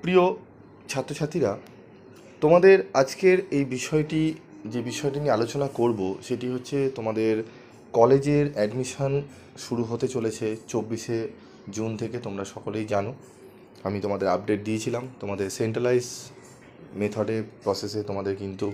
প্রিয় ছাত্রছাত্রীরা, তোমাদের আজকের এই বিষয়টি যে বিষয়টি নিয়ে আলোচনা করব সেটি হচ্ছে তোমাদের কলেজের অ্যাডমিশন শুরু হতে চলেছে 24শে জুন থেকে। তোমরা সকলেই জানো, আমি তোমাদের আপডেট দিয়েছিলাম। তোমাদের সেন্ট্রালাইজ মেথডে প্রসেসে তোমাদের কিন্তু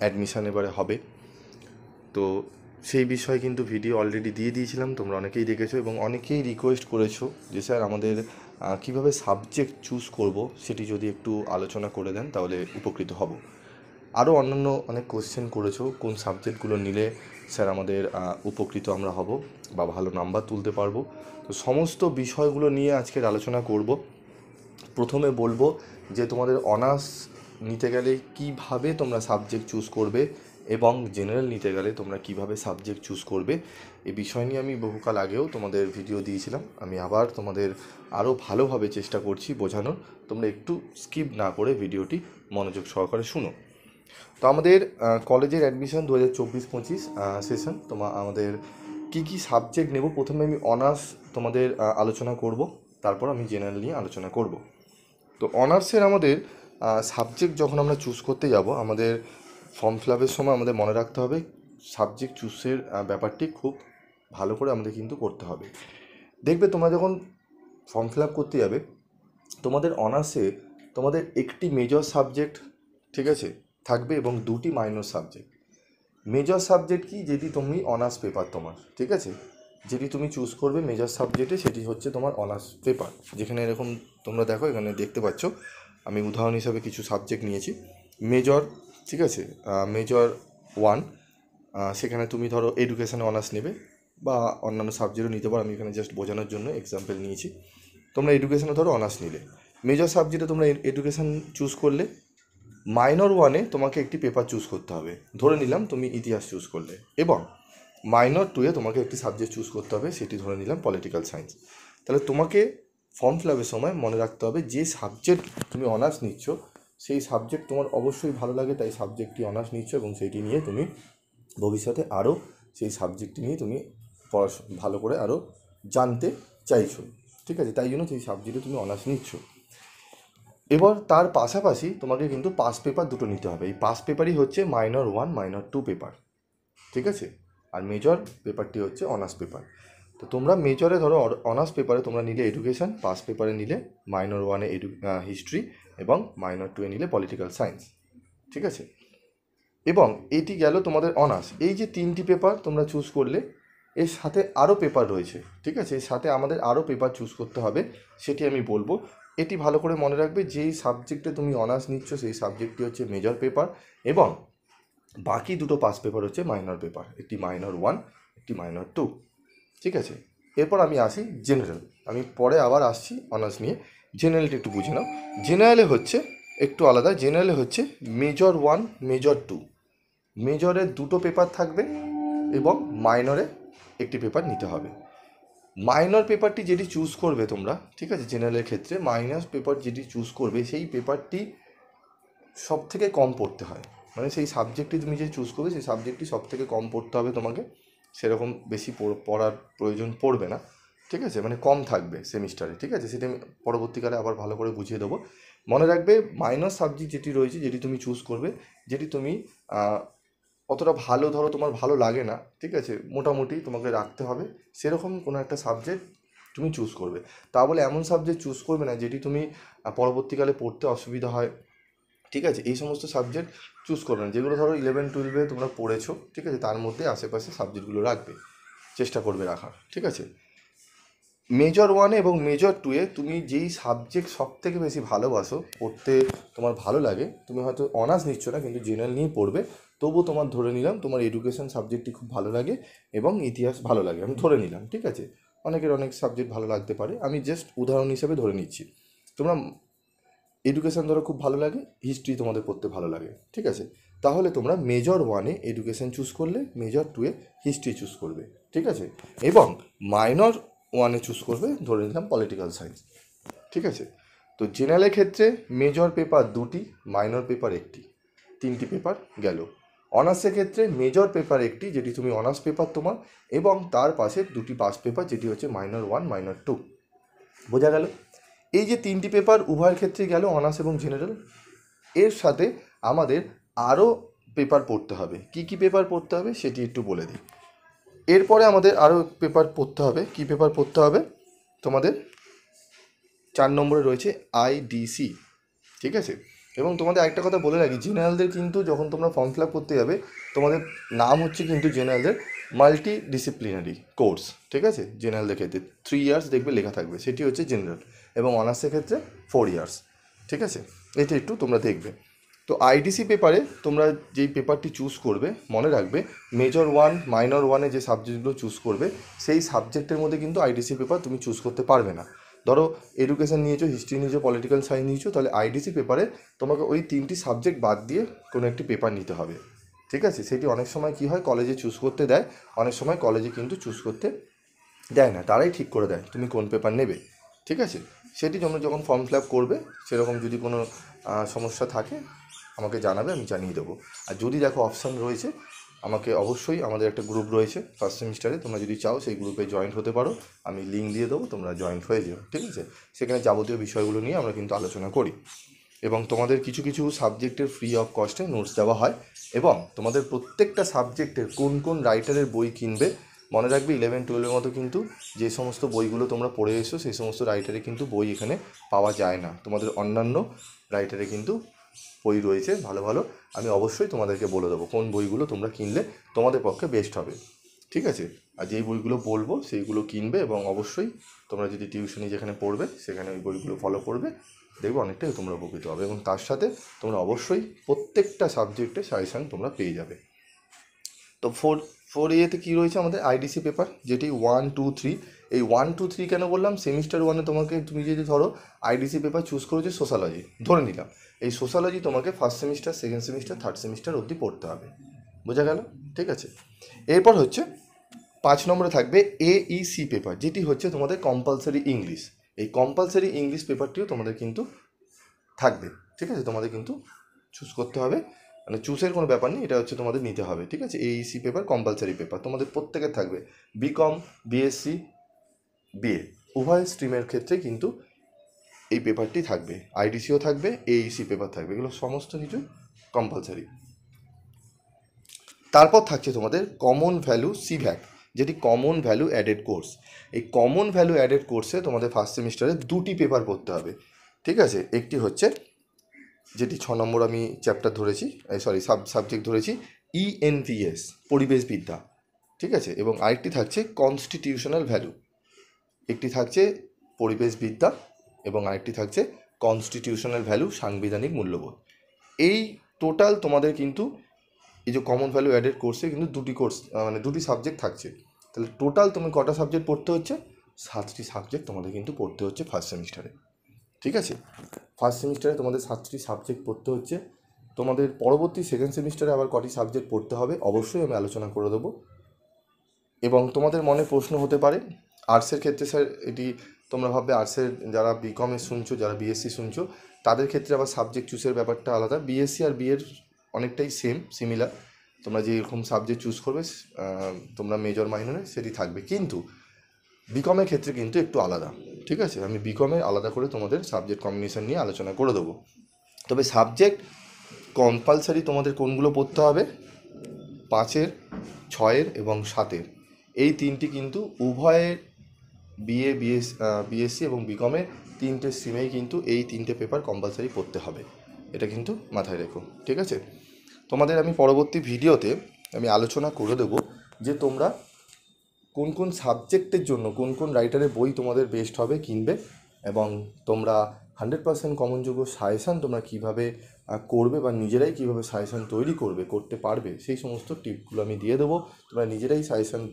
অ্যাডমিশন এবারে হবে। তো সেই বিষয়ে কিন্তু ভিডিও অলরেডি দিয়ে দিয়েছিলাম, তোমরা অনেকেই দেখেছো এবং অনেকেই রিকোয়েস্ট করেছো যে স্যার আমাদের কীভাবে সাবজেক্ট চুজ করব সেটি যদি একটু আলোচনা করে দেন তাহলে উপকৃত হব। আরও অন্যান্য অনেক কোশ্চেন করেছো, কোন সাবজেক্টগুলো নিলে স্যার আমাদের উপকৃত আমরা হব বা ভালো নাম্বার তুলতে পারবো। তো সমস্ত বিষয়গুলো নিয়ে আজকের আলোচনা করব। প্রথমে বলবো যে তোমাদের অনার্স নিতে গেলে কিভাবে তোমরা সাবজেক্ট চুজ করবে এবং জেনারেল নিতে গেলে তোমরা কিভাবে সাবজেক্ট চুজ করবে, এই বিষয় নিয়ে আমি বহুকাল আগেও তোমাদের ভিডিও দিয়েছিলাম। আমি আবার তোমাদের আরও ভালোভাবে চেষ্টা করছি বোঝানোর। তোমরা একটু স্কিপ না করে ভিডিওটি মনোযোগ সহকারে শুনো। তো আমাদের কলেজের অ্যাডমিশন 2024-25 সেশন। আমাদের কি কি সাবজেক্ট নেব, প্রথমে আমি অনার্স তোমাদের আলোচনা করব, তারপর আমি জেনারেল নিয়ে আলোচনা করব। তো অনার্সের আমাদের সাবজেক্ট যখন আমরা চুজ করতে যাব, আমাদের ফর্ম ফিল আপের সময় আমাদের মনে রাখতে হবে সাবজেক্ট চুজের ব্যাপারটি খুব ভালো করে আমাদের কিন্তু করতে হবে। দেখবে তোমরা যখন ফর্ম ফিল আপ করতে যাবে, তোমাদের অনার্সে তোমাদের একটি মেজর সাবজেক্ট, ঠিক আছে, থাকবে এবং দুটি মাইনর সাবজেক্ট। মেজর সাবজেক্ট কি, যেটি তুমি অনার্স পেপার তোমার, ঠিক আছে, যেটি তুমি চুজ করবে মেজর সাবজেক্টে সেটি হচ্ছে তোমার অনার্স পেপার। যেখানে এরকম তোমরা দেখো, এখানে দেখতে পাচ্ছ আমি উদাহরণ হিসাবে কিছু সাবজেক্ট নিয়েছি। মেজর, ঠিক আছে, মেজর 1, সেখানে তুমি ধরো এডুকেশানে অনার্স নেবে বা অন্যান্য সাবজেক্টও নিতে পারো। আমি এখানে জাস্ট বোঝানোর জন্য এক্সাম্পল নিয়েছি। তোমরা এডুকেশানে ধরো অনার্স নিলে, মেজর সাবজেক্টে তোমরা এডুকেশান চুজ করলে, মাইনর 1-এ তোমাকে একটি পেপার চুজ করতে হবে। ধরে নিলাম তুমি ইতিহাস চুজ করলে, এবং মাইনর 2-এ তোমাকে একটি সাবজেক্ট চুজ করতে হবে, সেটি ধরে নিলাম পলিটিক্যাল সায়েন্স। তাহলে তোমাকে ফর্ম ফিল আপের সময় মনে রাখতে হবে যে সাবজেক্ট তুমি অনার্স নিচ্ছ সেই সাবজেক্ট তোমার অবশ্যই ভালো লাগে, তাই সাবজেক্টটি অনার্স নিচ্ছ এবং সেইটি নিয়ে তুমি ভবিষ্যতে আরও সেই সাবজেক্টটি নিয়ে তুমি ভালো করে আরও জানতে চাইছো, ঠিক আছে, তাই জন্য সেই সাবজেক্টে তুমি অনার্স নিচ্ছ। এবার তার পাশাপাশি তোমাকে কিন্তু পাস পেপার দুটো নিতে হবে। এই পাস পেপারই হচ্ছে মাইনর 1, মাইনর 2 পেপার, ঠিক আছে, আর মেজর পেপারটি হচ্ছে অনার্স পেপার। তো তোমরা মেজরে ধরো অনার্স পেপারে তোমরা নিলে এডুকেশন, পাস পেপারে নিলে মাইনর 1-এ হিস্ট্রি এবং মাইনর 2-এ নিলে পলিটিক্যাল সায়েন্স, ঠিক আছে। এবং এটি গেল তোমাদের অনার্স। এই যে 3টি পেপার তোমরা চুজ করলে, এর সাথে আরও পেপার রয়েছে, ঠিক আছে, এর সাথে আমাদের আরও পেপার চুজ করতে হবে, সেটি আমি বলবো। এটি ভালো করে মনে রাখবে, যেই সাবজেক্টে তুমি অনার্স নিচ্ছ সেই সাবজেক্টটি হচ্ছে মেজর পেপার এবং বাকি দুটো পাস পেপার হচ্ছে মাইনর পেপার, একটি মাইনর 1, একটি মাইনর 2, ঠিক আছে। এরপর আমি আসি জেনারেল, আমি পরে আবার আসছি অনার্স নিয়ে। জেনারেলটা একটু বুঝে নাও। জেনারেলে হচ্ছে একটু আলাদা। জেনারেলে হচ্ছে মেজর 1, মেজর 2, মেজরের দুটো পেপার থাকবে এবং মাইনরে একটি পেপার নিতে হবে। মাইনর পেপারটি যেটি চুজ করবে তোমরা, ঠিক আছে, জেনারেলের ক্ষেত্রে মাইনর পেপার যেটি চুজ করবে সেই পেপারটি সব থেকে কম পড়তে হয়, মানে সেই সাবজেক্টটি তুমি যে চুজ করবে সেই সাবজেক্টটি সব থেকে কম পড়তে হবে তোমাকে। সেরকম বেশি পড়ার প্রয়োজন পড়বে না, ঠিক আছে, মানে কম থাকবে সেমিস্টারে, ঠিক আছে, সেটা আমি পরবর্তীকালে আবার ভালো করে বুঝিয়ে দেবো। মনে রাখবে মাইনর সাবজেক্ট যেটি রয়েছে, যেটি তুমি চুজ করবে, যেটি তুমি অতটা ভালো ধরো তোমার ভালো লাগে না, ঠিক আছে, মোটামুটি তোমাকে রাখতে হবে, সেরকম কোনো একটা সাবজেক্ট তুমি চুজ করবে। তা বলে এমন সাবজেক্ট চুজ করবে না যেটি তুমি পরবর্তীকালে পড়তে অসুবিধা হয়, ঠিক আছে, এই সমস্ত সাবজেক্ট চুজ করবে না। যেগুলো ধরো 11-12-এ তোমরা পড়েছো, ঠিক আছে, তার মধ্যে আশেপাশে সাবজেক্টগুলো রাখবে, চেষ্টা করবে রাখার, ঠিক আছে। মেজর 1-এ এবং মেজর 2-এ তুমি যেই সাবজেক্ট সব থেকে বেশি ভালোবাসো, পড়তে তোমার ভালো লাগে, তুমি হয়তো অনার্স নিচ্ছ না কিন্তু জেনারেল নিয়ে পড়বে, তবুও তোমার ধরে নিলাম তোমার এডুকেশন সাবজেক্টটি খুব ভালো লাগে এবং ইতিহাস ভালো লাগে, আমি ধরে নিলাম, ঠিক আছে, অনেকের অনেক সাবজেক্ট ভালো লাগতে পারে, আমি জাস্ট উদাহরণ হিসেবে ধরে নিচ্ছি। তোমরা এডুকেশন ধরো খুব ভালো লাগে, হিস্ট্রি তোমাদের পড়তে ভালো লাগে, ঠিক আছে, তাহলে তোমরা মেজর 1-এ এডুকেশন চুজ করলে, মেজর 2-এ হিস্ট্রি চুজ করবে, ঠিক আছে, এবং মাইনর 1-এ চুজ করবে, ধরে নিলাম পলিটিক্যাল সায়েন্স, ঠিক আছে। তো জেনারেলের ক্ষেত্রে মেজর পেপার 2টি, মাইনর পেপার 1টি, 3টি পেপার গেল। অনার্সের ক্ষেত্রে মেজর পেপার 1টি, যেটি তুমি অনার্স পেপার তোমার, এবং তার পাশে 2টি পাস পেপার, যেটি হচ্ছে মাইনর 1, মাইনর 2, বোঝা গেল। এই যে 3টি পেপার উভয়ের ক্ষেত্রে গেল, অনার্স এবং জেনারেল, এর সাথে আমাদের আরও পেপার পড়তে হবে। কি কি পেপার পড়তে হবে সেটি একটু বলে দিই। এরপরে আমাদের আরও পেপার পড়তে হবে। কি পেপার পড়তে হবে? তোমাদের 4 নম্বরে রয়েছে আইডিসি, ঠিক আছে। এবং তোমাদের একটা কথা বলে রাখি, জেনারেলদের কিন্তু যখন তোমরা ফর্ম ফিল আপ করতে যাবে, তোমাদের নাম হচ্ছে কিন্তু জেনারেলদের মাল্টি ডিসিপ্লিনারি কোর্স, ঠিক আছে। জেনারেলদের ক্ষেত্রে 3 ইয়ার্স দেখবে লেখা থাকবে, সেটি হচ্ছে জেনারেল। এবং অনার্সের ক্ষেত্রে 4 ইয়ার্স, ঠিক আছে। এটা একটু তোমরা দেখবে। তো আইডিসি পেপারে তোমরা যেই পেপারটি চুজ করবে, মনে রাখবে মেজর 1 মাইনর 1-এ যে সাবজেক্টগুলো চুজ করবে, সেই সাবজেক্টের মধ্যে কিন্তু আইডিসি পেপার তুমি চুজ করতে পারবে না। ধরো এডুকেশন নিয়েছো, হিস্ট্রি নিয়েছো, পলিটিক্যাল সায়েন্স নিয়েছো, তাহলে আইডিসি পেপারে তোমাকে ওই 3টি সাবজেক্ট বাদ দিয়ে কোনো একটি পেপার নিতে হবে, ঠিক আছে। সেটি অনেক সময় কী হয়, কলেজে চুজ করতে দেয়, অনেক সময় কলেজে কিন্তু চুজ করতে দেয় না, তারাই ঠিক করে দেয় তুমি কোন পেপার নেবে, ঠিক আছে। সেটি তোমরা যখন ফর্ম ফিল আপ করবে, সেরকম যদি কোনো সমস্যা থাকে আমাকে জানাবে, আমি জানিয়ে দেবো। আর যদি দেখো অপশান রয়েছে, আমাকে অবশ্যই, আমাদের একটা গ্রুপ রয়েছে ফার্স্ট সেমিস্টারে, তোমরা যদি চাও সেই গ্রুপে জয়েন্ট হতে পারো, আমি লিঙ্ক দিয়ে দেবো, তোমরা জয়েন্ট হয়ে যেও, ঠিক আছে। সেখানে যাবতীয় বিষয়গুলো নিয়ে আমরা কিন্তু আলোচনা করি, এবং তোমাদের কিছু কিছু সাবজেক্টের ফ্রি অফ কস্টে নোটস দেওয়া হয়, এবং তোমাদের প্রত্যেকটা সাবজেক্টের কোন কোন রাইটারের বই কিনবে, মনে রাখবে 11-12-এর মতো কিন্তু যে সমস্ত বইগুলো তোমরা পড়ে এসো, সেই সমস্ত রাইটারে কিন্তু বই এখানে পাওয়া যায় না। তোমাদের অন্যান্য রাইটারে কিন্তু বই রয়েছে ভালো ভালো, আমি অবশ্যই তোমাদেরকে বলে দেবো কোন বইগুলো তোমরা কিনলে তোমাদের পক্ষে বেস্ট হবে, ঠিক আছে। আর যেই বইগুলো বলবো সেইগুলো কিনবে, এবং অবশ্যই তোমরা যদি টিউশনি যেখানে পড়বে সেখানে ওই বইগুলো ফলো করবে, দেখবে অনেকটাই তোমরা উপকৃত হবে। এবং তার সাথে তোমরা অবশ্যই প্রত্যেকটা সাবজেক্টে সাজেশান তোমরা পেয়ে যাবে। তো 4A-তে কী রয়েছে আমাদের আইডিসি পেপার, যেটি 1, 2, 3। এই 1, 2, 3 কেন বললাম, সেমিস্টার 1-এ তোমাকে, তুমি যদি ধরো আইডিসি পেপার চুজ করেছো সোশ্যালজি, ধরে নিলাম, এই সোশ্যালজি তোমাকে first semester, second semester, third semester অবধি পড়তে হবে, বোঝা গেল, ঠিক আছে। এরপর হচ্ছে 5 নম্বরে থাকবে AEC পেপার, যেটি হচ্ছে তোমাদের কম্পালসারি ইংলিশ। এই কম্পালসারি ইংলিশ পেপারটিও তোমাদের কিন্তু থাকবে, ঠিক আছে। তোমাদের কিন্তু চুজ করতে হবে, মানে চুজের কোনো ব্যাপার নেই, এটা হচ্ছে তোমাদের নিতে হবে, ঠিক আছে। AEC পেপার কম্পালসারি পেপার তোমাদের প্রত্যেকের থাকবে, বিকম, বিএসসি, বিএ উভয় স্ট্রিমের ক্ষেত্রে কিন্তু এই পেপারটি থাকবে। আইডিসিও থাকবে, AEC পেপার থাকবে, এগুলো সমস্ত কিছু কম্পালসারি। তারপর থাকছে তোমাদের কমন ভ্যালু সিভ্যাট, যেটি কমন ভ্যালু অ্যাডেড কোর্স। এই কমন ভ্যালু অ্যাডেড কোর্সে তোমাদের ফার্স্ট সেমিস্টারে 2টি পেপার পড়তে হবে, ঠিক আছে। একটি হচ্ছে, যেটি 6 নম্বর আমি চ্যাপ্টার ধরেছি, সাবজেক্ট ধরেছি, ENVS পরিবেশবিদ্যা, ঠিক আছে। এবং আরেকটি থাকছে কনস্টিটিউশনাল ভ্যালু, একটি থাকছে পরিবেশবিদ্যা এবং আরেকটি থাকছে কনস্টিটিউশনাল ভ্যালু সাংবিধানিক মূল্যবোধ। এই টোটাল তোমাদের কিন্তু এই যে কমন ভ্যালু অ্যাডেড কোর্সে কিন্তু 2টি কোর্স, মানে 2টি সাবজেক্ট থাকছে। তাহলে টোটাল তুমি কটা সাবজেক্ট পড়তে হচ্ছে? 7টি সাবজেক্ট তোমাদের কিন্তু পড়তে হচ্ছে ফার্স্ট সেমিস্টারে, ঠিক আছে। ফার্স্ট সেমিস্টারে তোমাদের 7টি সাবজেক্ট পড়তে হচ্ছে। তোমাদের পরবর্তী সেকেন্ড সেমিস্টারে আবার কটি সাবজেক্ট পড়তে হবে অবশ্যই আমি আলোচনা করে দেবো। এবং তোমাদের মনে প্রশ্ন হতে পারে, আর্টসের ক্ষেত্রে স্যার এটি, তোমরা ভাববে আর্টসের যারা বিকমে শুনছো, যারা বিএসসি শুনছো, তাদের ক্ষেত্রে আবার সাবজেক্ট চুজের ব্যাপারটা আলাদা। বিএসসি আর বিএর অনেকটাই সিমিলার, তোমরা যেরকম সাবজেক্ট চুজ করবে তোমরা মেজর মাইনরে সেটি থাকবে, কিন্তু বিকমের ক্ষেত্রে কিন্তু একটু আলাদা, ঠিক আছে। আমি বিকমে আলাদা করে তোমাদের সাবজেক্ট কম্বিনেশন নিয়ে আলোচনা করে দেবো। তবে সাবজেক্ট কম্পালসারি তোমাদের কোনগুলো পড়তে হবে? 5-এর, 6-এর এবং 7-এর, এই 3টি কিন্তু উভয়ের বিএসসি এবং বিকমের 3টে স্ট্রিমেই কিন্তু এই 3টে পেপার কম্পালসারি পড়তে হবে, এটা কিন্তু মাথায় রেখো, ঠিক আছে। তোমাদের আমি পরবর্তী ভিডিওতে আমি আলোচনা করে দেবো যে তোমরা কোন কোন সাবজেক্টের জন্য কোন কোন রাইটারের বই তোমাদের বেস্ট হবে কিনবে, এবং তোমরা 100% কমনযোগ্য সাজেশান তোমরা কীভাবে করবে, বা নিজেরাই কীভাবে সাজেশান তৈরি করতে পারবে, সেই সমস্ত টিপগুলো আমি দিয়ে দেবো। তোমরা নিজেরাই সাজেশান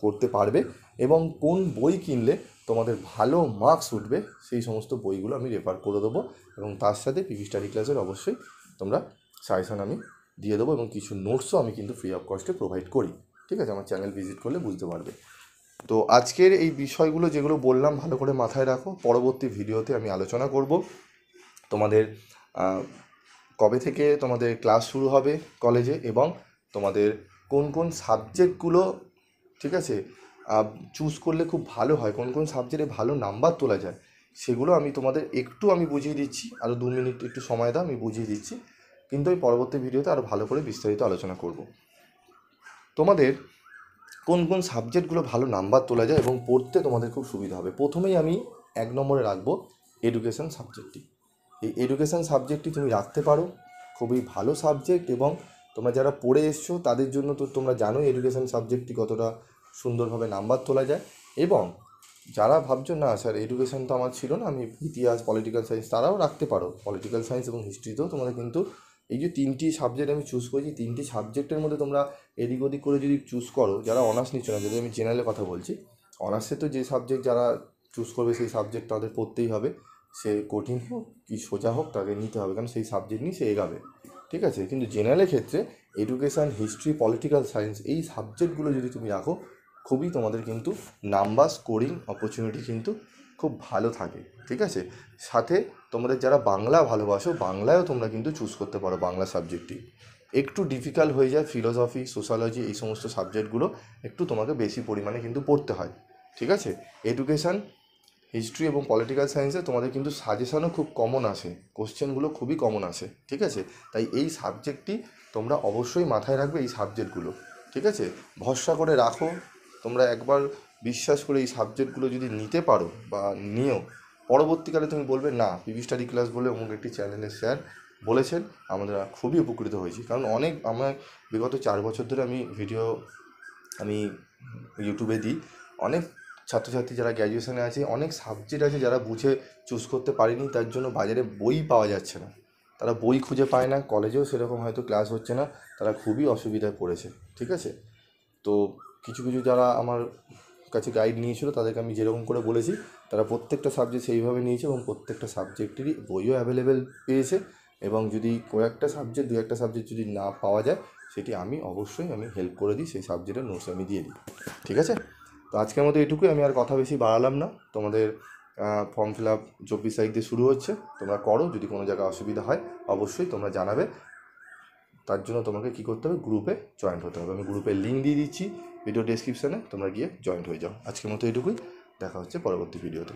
করতে পারবে, এবং কোন বই কিনলে তোমাদের ভালো মার্কস উঠবে সেই সমস্ত বইগুলো আমি রেফার করে দেবো। এবং তার সাথে পিভি স্টাডি ক্লাসের অবশ্যই তোমরা সাজেশান আমি দিয়ে দেবো, এবং কিছু নোটসও আমি কিন্তু ফ্রি অফ কস্টে প্রোভাইড করি, ঠিক আছে। আমার চ্যানেল ভিজিট করলে বুঝতে পারবে। তো আজকের এই বিষয়গুলো যেগুলো বললাম ভালো করে মাথায় রাখো, পরবর্তী ভিডিওতে আমি আলোচনা করব তোমাদের কবে থেকে তোমাদের ক্লাস শুরু হবে কলেজে, এবং তোমাদের কোন কোন সাবজেক্টগুলো, ঠিক আছে, চুজ করলে খুব ভালো হয়, কোন কোন সাবজেক্টে ভালো নাম্বার তোলা যায়, সেগুলো আমি তোমাদের একটু বুঝিয়ে দিচ্ছি, আরও 2 মিনিট একটু সময় দাও, আমি বুঝিয়ে দিচ্ছি, কিন্তু আমি পরবর্তী ভিডিওতে আরও ভালো করে বিস্তারিত আলোচনা করব। তোমাদের কোন কোন সাবজেক্টগুলো ভালো নাম্বার তোলা যায় এবং পড়তে তোমাদের খুব সুবিধা হবে, প্রথমেই আমি 1 নম্বরে রাখবো এডুকেশন সাবজেক্টটি। এই এডুকেশন সাবজেক্টটি তুমি রাখতে পারো, খুবই ভালো সাবজেক্ট, এবং তোমরা যারা পড়ে এসছো তাদের জন্য তো তোমরা জানো এডুকেশন সাবজেক্টটি কতটা সুন্দরভাবে নাম্বার তোলা যায়। এবং যারা ভাবছো না স্যার এডুকেশন তো আমার ছিল না, আমি ইতিহাস, পলিটিক্যাল সায়েন্স, তারাও রাখতে পারো। পলিটিক্যাল সায়েন্স এবং হিস্ট্রিতেও তোমাদের কিন্তু এই যে 3টি সাবজেক্ট আমি চুজ করেছি, 3টি সাবজেক্টের মধ্যে তোমরা এদিক ওদিক করে যদি চুজ করো, যারা অনার্স নিচ্ছ না, যদি আমি জেনারেলের কথা বলছি, অনার্সে তো যে সাবজেক্ট যারা চুজ করবে সেই সাবজেক্ট তাদের পড়তেই হবে, সে কঠিন হোক কি সোজা হোক তাকে নিতে হবে, কারণ সেই সাবজেক্ট নিয়ে সে এগাবে, ঠিক আছে। কিন্তু জেনারেলের ক্ষেত্রে এডুকেশান, হিস্ট্রি, পলিটিক্যাল সায়েন্স এই সাবজেক্টগুলো যদি তুমি রাখো, খুবই তোমাদের কিন্তু নাম্বার স্কোরিং অপরচুনিটি কিন্তু খুব ভালো থাকে, ঠিক আছে। সাথে তোমাদের যারা বাংলা ভালোবাসো, বাংলায়ও তোমরা কিন্তু চুজ করতে পারো বাংলা সাবজেক্টটি। একটু ডিফিকাল্ট হয়ে যায় ফিলোসফি, সোশ্যালজি, এই সমস্ত সাবজেক্টগুলো একটু তোমাকে বেশি পরিমাণে কিন্তু পড়তে হয়, ঠিক আছে। এডুকেশান, হিস্ট্রি এবং পলিটিক্যাল সায়েন্সে তোমাদের কিন্তু সাজেশনও খুব কমন আসে, কোশ্চেনগুলো খুবই কমন আসে, ঠিক আছে। তাই এই সাবজেক্টটি তোমরা অবশ্যই মাথায় রাখবে, এই সাবজেক্টগুলো, ঠিক আছে। ভরসা করে রাখো, তোমরা একবার বিশ্বাস করে এই সাবজেক্টগুলো যদি নিতে পারো বা নিও, পরবর্তীকালে তুমি বলবে না পিভি স্টাডি ক্লাস বলে অমুক একটি চ্যানেলের স্যার বলেছেন, আমরা খুবই উপকৃত হয়েছি। কারণ আমার বিগত 4 বছর ধরে আমি ইউটিউবে দিই, অনেক ছাত্রছাত্রী যারা গ্র্যাজুয়েশনে আছে, অনেক সাবজেক্ট আছে যারা বুঝে চুজ করতে পারেনি, তার জন্য বাজারে বই পাওয়া যাচ্ছে না, তারা বই খুঁজে পায় না, কলেজেও সেরকম হয়তো ক্লাস হচ্ছে না, তারা খুবই অসুবিধায় পড়েছে, ঠিক আছে। তো কিছু যারা আমার কাছে গাইড নিয়েছিল তাদেরকে আমি যেরকম করে বলেছি, তারা প্রত্যেকটা সাবজেক্ট সেইভাবে নিয়েছে এবং প্রত্যেকটা সাবজেক্টেরই বইও অ্যাভেলেবেল পেয়েছে। এবং যদি কয়েকটা সাবজেক্ট, 2-1টা সাবজেক্ট যদি না পাওয়া যায়, সেটি অবশ্যই আমি হেল্প করে দিই, সেই সাবজেক্টের নোটস আমি দিয়ে দিই, ঠিক আছে। তো আজকের মতো এটুকুই, আমি আর কথা বেশি বাড়ালাম না। তোমাদের ফর্ম ফিল আপ 24 তারিখ দিয়ে শুরু হচ্ছে, তোমরা করো, যদি কোনো জায়গায় অসুবিধা হয় অবশ্যই তোমরা জানাবে। তার জন্য তোমাকে কী করতে হবে, গ্রুপে জয়েন্ট হতে হবে। আমি গ্রুপের লিঙ্ক দিয়ে দিচ্ছি ভিডিও ডেসক্রিপশানে, তোমরা গিয়ে জয়েন্ট হয়ে যাও। আজকের মতো এটুকুই, দেখা হচ্ছে পরবর্তী ভিডিওতে।